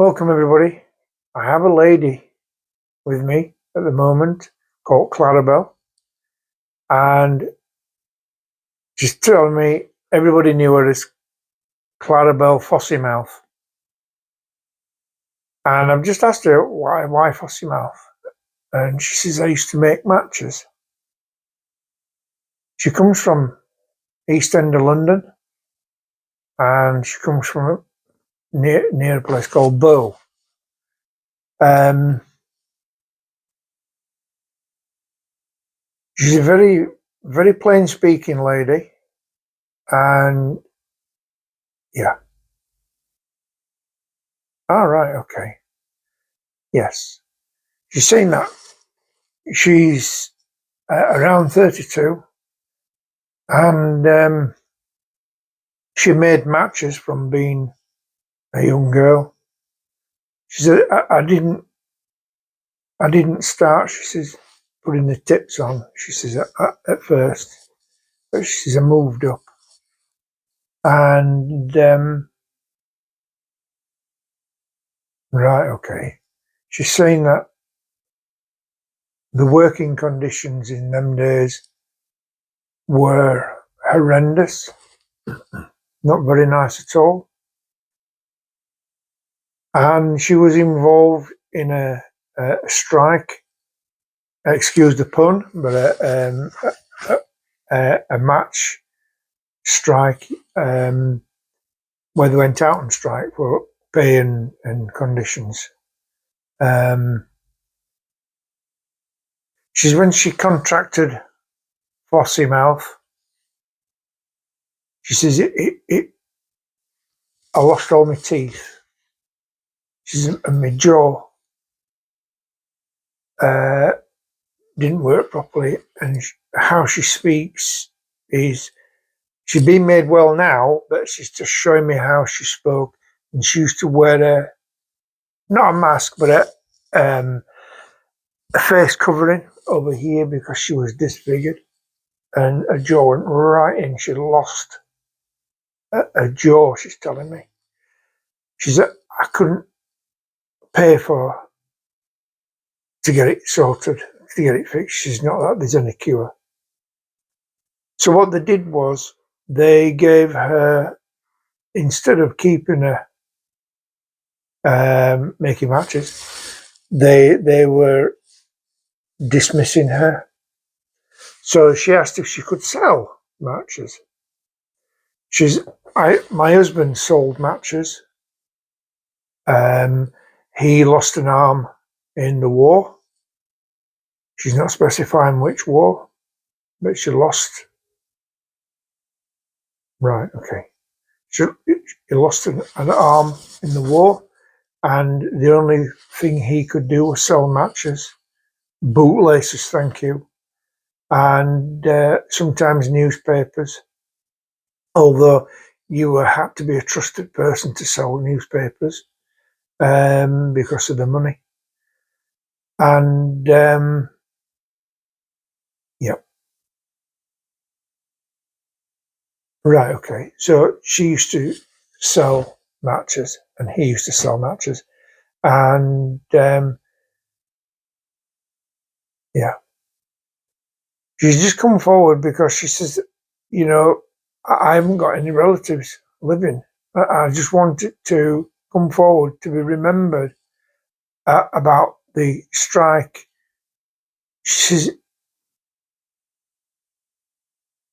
Welcome everybody. I have a lady with me at the moment called Clarabelle, and she's telling me everybody knew her as Clarabelle Phossy Mouth. And I've just asked her why Phossy Mouth, and she says I used to make matches. She comes from East End of London, and she comes from near a place called Bow. She's a very plain speaking lady, and yeah. All right, okay. Yes. She's saying that she's around 32, and she made matches from being a young girl. She said, I didn't start, she says, putting the tips on, she says, at first, but she says, I moved up. And, right, okay. She's saying that the working conditions in them days were horrendous, not very nice at all. And she was involved in a strike, excuse the pun, but a match strike where they went out on strike for pay and conditions. She's when she contracted Phossy Mouth, she says I lost all my teeth. She says, and my jaw didn't work properly, and how she speaks is she's been made well now, but she's just showing me how she spoke. And she used to wear not a mask, but a face covering over here because she was disfigured, and her jaw went right in. She lost her jaw, she's telling me. She said, I couldn't pay to get it sorted, to get it fixed. She's not that there's any cure. So what they did was they gave her, instead of keeping her making matches, they were dismissing her. So she asked if she could sell matches. My husband sold matches. He lost an arm in the war. She's not specifying which war, but she lost. Right, okay. She lost an arm in the war, and the only thing he could do was sell matches, bootlaces, thank you, and sometimes newspapers, although you had to be a trusted person to sell newspapers because of the money. And yeah, right, okay. So she used to sell matches, and he used to sell matches, and yeah, she's just come forward because she says, you know, I haven't got any relatives living. I just want it to come forward to be remembered about the strike. She's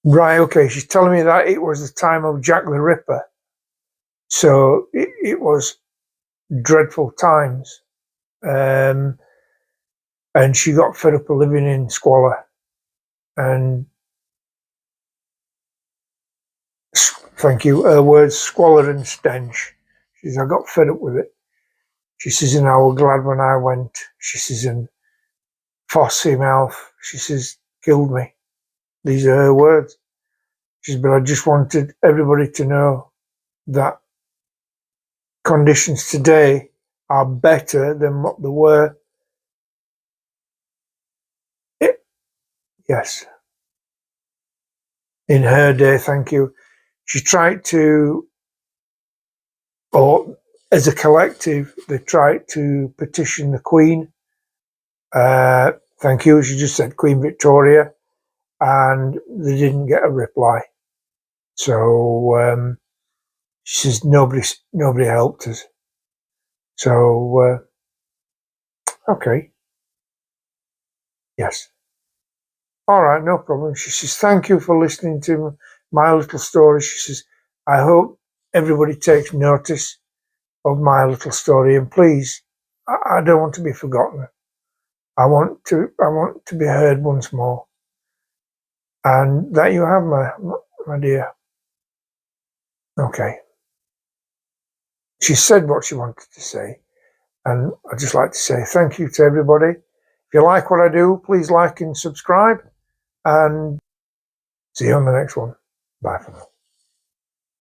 right, okay. She's telling me that it was the time of Jack the Ripper, so it was dreadful times, and she got fed up of living in squalor. And thank you, her words, squalor and stench. She says, I got fed up with it. She says, and I was glad when I went. She says, and Phossy Mouth, she says, killed me. These are her words. She says, but I just wanted everybody to know that conditions today are better than what they were. Yes. In her day, thank you. She tried to, or as a collective, they tried to petition the Queen. Thank you, she just said Queen Victoria, and they didn't get a reply. So she says nobody helped us. So okay, yes, all right, no problem. She says thank you for listening to my little story. She says I hope everybody takes notice of my little story, and please, I don't want to be forgotten. I want to be heard once more. And that you have, my dear. Okay. She said what she wanted to say, and I'd just like to say thank you to everybody. If you like what I do, please like and subscribe, and see you on the next one. Bye for now.